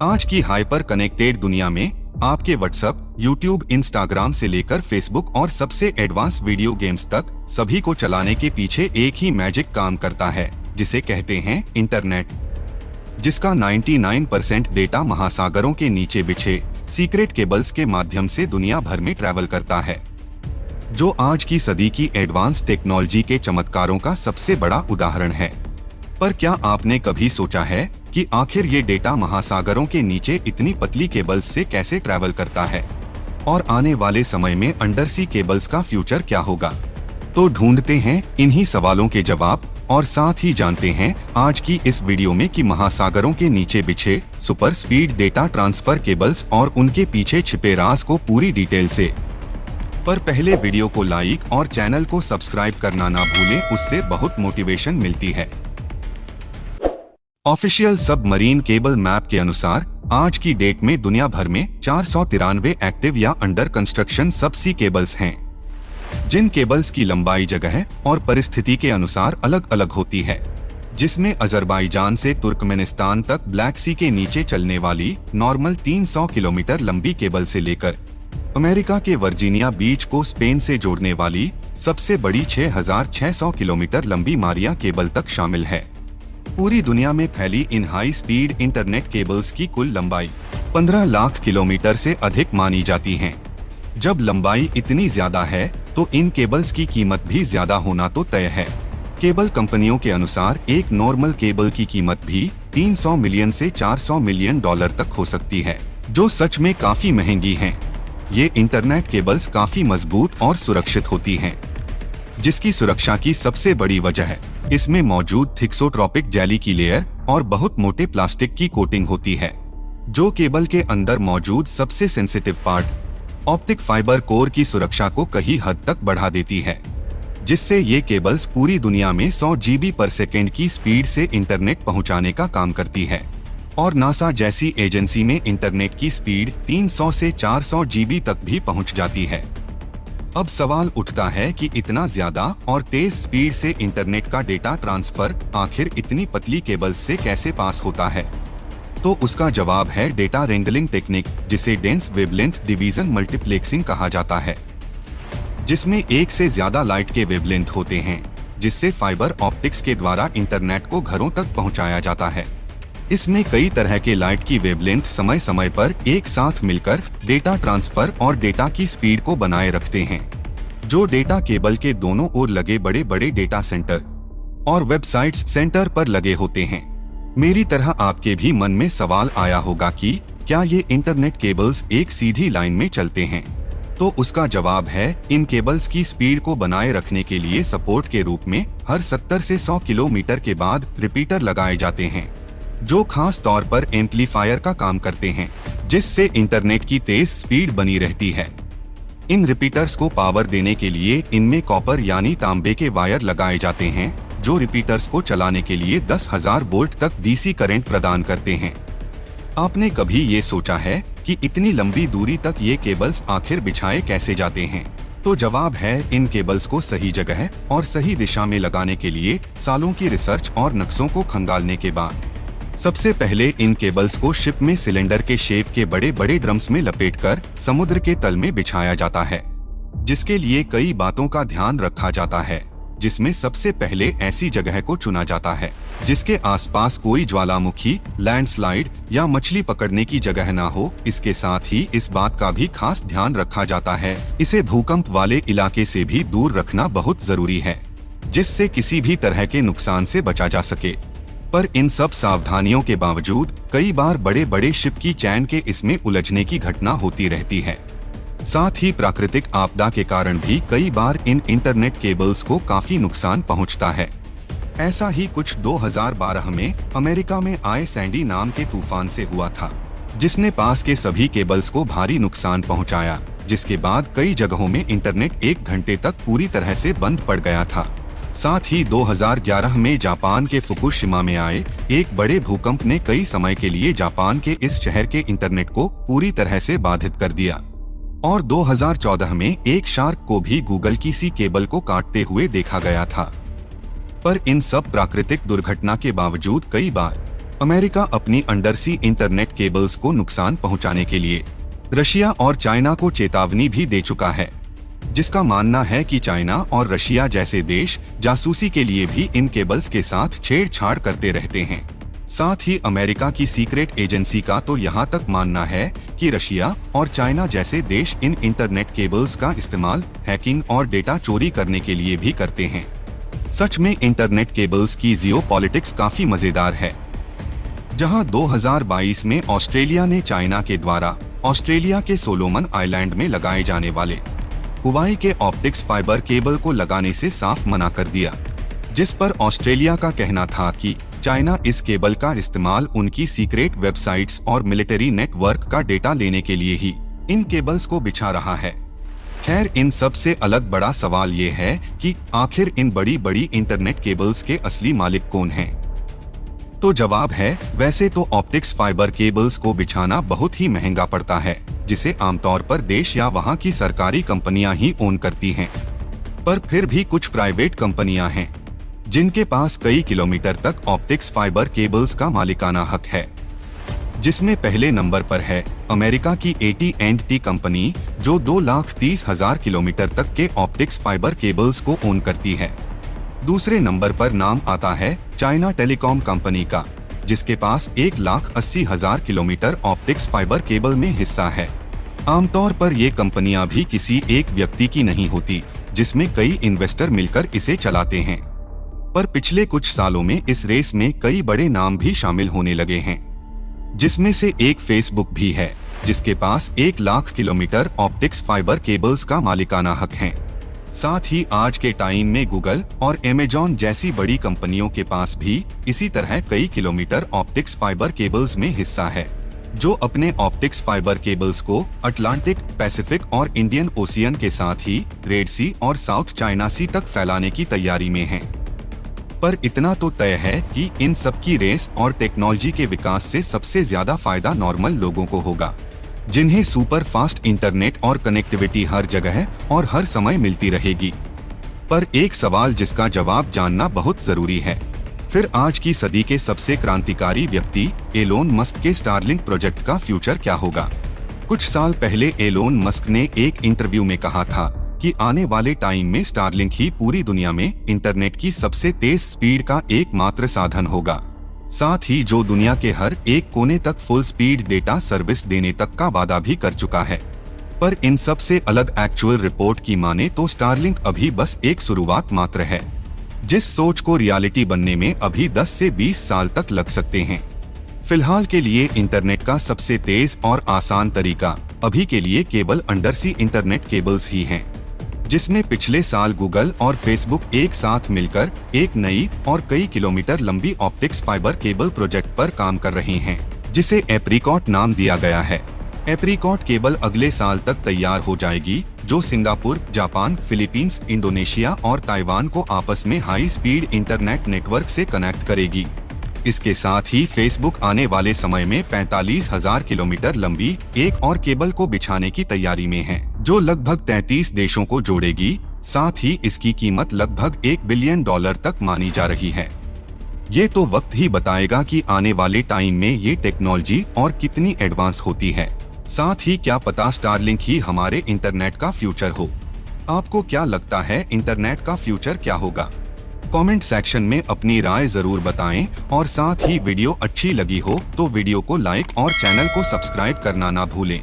आज की hyper connected दुनिया में आपके व्हाट्सएप, यूट्यूब, इंस्टाग्राम से लेकर फेसबुक और सबसे एडवांस वीडियो गेम्स तक सभी को चलाने के पीछे एक ही मैजिक काम करता है, जिसे कहते हैं इंटरनेट, जिसका 99% डेटा महासागरों के नीचे बिछे सीक्रेट केबल्स के माध्यम से दुनिया भर में ट्रैवल करता है, जो आज की सदी की एडवांस टेक्नोलॉजी के चमत्कारों का सबसे बड़ा उदाहरण है। पर क्या आपने कभी सोचा है कि आखिर ये डेटा महासागरों के नीचे इतनी पतली केबल्स से कैसे ट्रैवल करता है, और आने वाले समय में अंडर सी केबल्स का फ्यूचर क्या होगा? तो ढूंढते हैं इन्हीं सवालों के जवाब और साथ ही जानते हैं आज की इस वीडियो में कि महासागरों के नीचे बिछे super speed data transfer cables और उनके पीछे छिपे राज को पूरी डिटेल से। पर पहले वीडियो को लाइक और चैनल को सब्सक्राइब करना ना भूलें, उससे बहुत मोटिवेशन मिलती है। ऑफिशियल सबमरीन केबल मैप के अनुसार आज की डेट में दुनिया भर में 493 एक्टिव या अंडर कंस्ट्रक्शन सबसी केबल्स हैं, जिन केबल्स की लंबाई जगह और परिस्थिति के अनुसार अलग अलग होती है, जिसमें अजरबैजान से तुर्कमेनिस्तान तक ब्लैक सी के नीचे चलने वाली नॉर्मल 300 किलोमीटर लंबी केबल से लेकर अमेरिका के वर्जीनिया बीच को स्पेन से जोड़ने वाली सबसे बड़ी 6600 किलोमीटर लंबी मारिया केबल तक शामिल है। पूरी दुनिया में फैली इन हाई स्पीड इंटरनेट केबल्स की कुल लंबाई 15 लाख किलोमीटर से अधिक मानी जाती है। जब लंबाई इतनी ज्यादा है तो इन केबल्स की कीमत भी ज्यादा होना तो तय है। केबल कंपनियों के अनुसार एक नॉर्मल केबल की कीमत भी 300 मिलियन से 400 मिलियन डॉलर तक हो सकती है, जो सच में काफी महंगी हैं। ये इंटरनेट केबल्स काफी मजबूत और सुरक्षित होती हैं, जिसकी सुरक्षा की सबसे बड़ी वजह है इसमें मौजूद थिक्सोट्रॉपिक जेली की लेयर और बहुत मोटे प्लास्टिक की कोटिंग होती है, जो केबल के अंदर मौजूद सबसे sensitive part optic fibre core की सुरक्षा को कई हद तक बढ़ा देती है, जिससे ये केबल्स पूरी दुनिया में 100 GB पर सेकेंड की स्पीड से इंटरनेट पहुंचाने का काम करती है। और नासा जैसी एजेंसी में इंटरनेट की स्पीड 300 से 400 GB तक भी पहुंच जाती है। अब सवाल उठता है कि इतना ज्यादा और तेज स्पीड से इंटरनेट का डेटा ट्रांसफर आखिर इतनी पतली केबल्स से कैसे पास होता है? तो उसका जवाब है डेटा रेंडलिंग टेक्निक, जिसे डेंस वेवलेंथ डिवीजन मल्टीप्लेक्सिंग कहा जाता है, जिसमें एक से ज्यादा लाइट के वेवलेंथ होते हैं, जिससे फाइबर ऑप्टिक्स के द्वारा इंटरनेट को घरों तक पहुंचाया जाता है। इसमें कई तरह के लाइट की वेवलेंथ समय समय पर एक साथ मिलकर डेटा ट्रांसफर और डेटा की स्पीड को बनाए रखते हैं, जो डेटा केबल के दोनों ओर लगे बड़े बड़े डेटा सेंटर और वेबसाइट्स सेंटर पर लगे होते हैं। मेरी तरह आपके भी मन में सवाल आया होगा कि क्या ये इंटरनेट केबल्स एक सीधी लाइन में चलते हैं? तो उसका जवाब है, इन केबल्स की स्पीड को बनाए रखने के लिए सपोर्ट के रूप में हर 70 से 100 किलोमीटर के बाद रिपीटर लगाए जाते हैं, जो खास तौर पर एम्पलीफायर का काम करते हैं, जिससे इंटरनेट की तेज स्पीड बनी रहती है। इन रिपीटर्स को पावर देने के लिए इनमें कॉपर यानी तांबे के वायर लगाए जाते हैं, जो रिपीटर्स को चलाने के लिए 10,000 वोल्ट तक डीसी करंट प्रदान करते हैं। आपने कभी ये सोचा है कि इतनी लंबी दूरी तक ये केबल्स आखिर बिछाए कैसे जाते हैं? तो जवाब है, इन केबल्स को सही जगह और सही दिशा में लगाने के लिए सालों की रिसर्च और नक्शों को खंगालने के बाद सबसे पहले इन केबल्स को शिप में सिलेंडर के शेप के बड़े बड़े ड्रम्स में लपेटकर समुद्र के तल में बिछाया जाता है, जिसके लिए कई बातों का ध्यान रखा जाता है, जिसमें सबसे पहले ऐसी जगह को चुना जाता है जिसके आसपास कोई ज्वालामुखी, लैंडस्लाइड या मछली पकड़ने की जगह ना हो। इसके साथ ही इस बात का भी खास ध्यान रखा जाता है, इसे भूकंप वाले इलाके से भी दूर रखना बहुत जरूरी है, जिससे किसी भी तरह के नुकसान से बचा जा सके। पर इन सब सावधानियों के बावजूद कई बार बड़े बड़े शिप की चैन के इसमें उलझने की घटना होती रहती है। साथ ही प्राकृतिक आपदा के कारण भी कई बार इन इंटरनेट केबल्स को काफी नुकसान पहुंचता है। ऐसा ही कुछ 2012 में अमेरिका में आए सैंडी नाम के तूफान से हुआ था, जिसने पास के सभी केबल्स को भारी नुकसान पहुंचाया, जिसके बाद कई जगहों में इंटरनेट 1 घंटे तक पूरी तरह से बंद पड़ गया था। साथ ही 2011 में जापान के फुकुशिमा में आए एक बड़े भूकंप ने कई समय के लिए जापान के इस शहर के इंटरनेट को पूरी तरह से बाधित कर दिया। और 2014 में एक शार्क को भी गूगल की सी केबल को काटते हुए देखा गया था। पर इन सब प्राकृतिक दुर्घटना के बावजूद कई बार अमेरिका अपनी अंडरसी इंटरनेट केबल्स को नुकसान पहुंचाने के लिए रशिया और चाइना को चेतावनी भी दे चुका है, जिसका मानना है कि चाइना और रशिया जैसे देश जासूसी के लिए भी इन केबल्स के साथ छेड़छाड़ करते रहते हैं। साथ ही अमेरिका की सीक्रेट एजेंसी का तो यहाँ तक मानना है कि रशिया और चाइना जैसे देश इन इंटरनेट केबल्स का इस्तेमाल हैकिंग और डेटा चोरी करने के लिए भी करते हैं। सच में इंटरनेट केबल्स की जियोपॉलिटिक्स काफी मजेदार है, जहां 2022 में ऑस्ट्रेलिया ने चाइना के द्वारा ऑस्ट्रेलिया के सोलोमन आइलैंड में लगाए जाने वाले हुवाई के ऑप्टिक्स फाइबर केबल को लगाने से साफ मना कर दिया, जिस पर ऑस्ट्रेलिया का कहना था कि चाइना इस केबल का इस्तेमाल उनकी सीक्रेट वेबसाइट्स और मिलिट्री नेटवर्क का डेटा लेने के लिए ही इन केबल्स को बिछा रहा है। खैर, इन सब से अलग बड़ा सवाल ये है कि आखिर इन बड़ी बड़ी इंटरनेट केबल्स के असली मालिक कौन हैं? तो जवाब है, वैसे तो ऑप्टिक्स फाइबर केबल्स को बिछाना बहुत ही महंगा पड़ता है, जिसे आमतौर पर देश या वहां की सरकारी कंपनियां ही ओन करती हैं। पर फिर भी कुछ प्राइवेट कंपनियां हैं जिनके पास कई किलोमीटर तक ऑप्टिक्स फाइबर केबल्स का मालिकाना हक है, जिसमें पहले नंबर पर है अमेरिका की AT&T कंपनी, जो 2,30,000 किलोमीटर तक के ऑप्टिक्स फाइबर केबल्स को ओन करती है। दूसरे नंबर पर नाम आता है चाइना टेलीकॉम कंपनी का, जिसके पास 1,80,000 किलोमीटर ऑप्टिक्स फाइबर केबल में हिस्सा है। आमतौर पर ये कंपनियां भी किसी एक व्यक्ति की नहीं होती, जिसमें कई इन्वेस्टर मिलकर इसे चलाते हैं। पर पिछले कुछ सालों में इस रेस में कई बड़े नाम भी शामिल होने लगे हैं, जिसमें से एक फेसबुक भी है, जिसके पास 1,00,000 किलोमीटर ऑप्टिक्स फाइबर केबल्स का मालिकाना हक है। साथ ही आज के टाइम में गूगल और अमेज़न जैसी बड़ी कंपनियों के पास भी इसी तरह कई किलोमीटर ऑप्टिक्स फाइबर केबल्स में हिस्सा है, जो अपने ऑप्टिक्स फाइबर केबल्स को अटलांटिक, पैसिफिक और इंडियन ओशियन के साथ ही रेड सी और साउथ चाइना सी तक फैलाने की तैयारी में हैं। पर इतना तो तय है कि इन सब की रेस और टेक्नोलॉजी के विकास से सबसे ज्यादा फायदा नॉर्मल लोगों को होगा, जिन्हें सुपर फास्ट इंटरनेट और कनेक्टिविटी हर जगह और हर समय मिलती रहेगी। पर एक सवाल जिसका जवाब जानना बहुत जरूरी है, फिर आज की सदी के सबसे क्रांतिकारी व्यक्ति एलोन मस्क के स्टारलिंक प्रोजेक्ट का फ्यूचर क्या होगा? कुछ साल पहले एलोन मस्क ने एक इंटरव्यू में कहा था कि आने वाले टाइम में स्टारलिंक ही पूरी दुनिया में इंटरनेट की सबसे तेज स्पीड का एकमात्र साधन होगा, साथ ही जो दुनिया के हर एक कोने तक फुल स्पीड डेटा सर्विस देने तक का वादा भी कर चुका है। पर इन सब से अलग एक्चुअल रिपोर्ट की माने तो स्टारलिंक अभी बस एक शुरुआत मात्र है, जिस सोच को रियलिटी बनने में अभी 10 से 20 साल तक लग सकते हैं। फिलहाल के लिए इंटरनेट का सबसे तेज और आसान तरीका अभी के लिए केबल अंडरसी इंटरनेट केबल्स ही हैं, जिसमें पिछले साल गूगल और फेसबुक एक साथ मिलकर एक नई और कई किलोमीटर लंबी ऑप्टिक्स फाइबर केबल प्रोजेक्ट पर काम कर रहे हैं, जिसे एप्रिकॉट नाम दिया गया है। एप्रिकॉट केबल अगले साल तक तैयार हो जाएगी, जो सिंगापुर, जापान, फिलीपींस, इंडोनेशिया और ताइवान को आपस में हाई स्पीड इंटरनेट नेटवर्क से कनेक्ट करेगी। इसके साथ ही फेसबुक आने वाले समय में 45,000 किलोमीटर लंबी एक और केबल को बिछाने की तैयारी में है, जो लगभग 33 देशों को जोड़ेगी। साथ ही इसकी कीमत लगभग $1 बिलियन तक मानी जा रही है। ये तो वक्त ही बताएगा कि आने वाले टाइम में ये टेक्नोलॉजी और कितनी एडवांस होती है। साथ ही क्या पता स्टारलिंक ही हमारे इंटरनेट का फ्यूचर हो। आपको क्या लगता है, इंटरनेट का फ्यूचर क्या होगा? कमेंट सेक्शन में अपनी राय जरूर बताएं और साथ ही वीडियो अच्छी लगी हो तो वीडियो को लाइक और चैनल को सब्सक्राइब करना ना भूलें।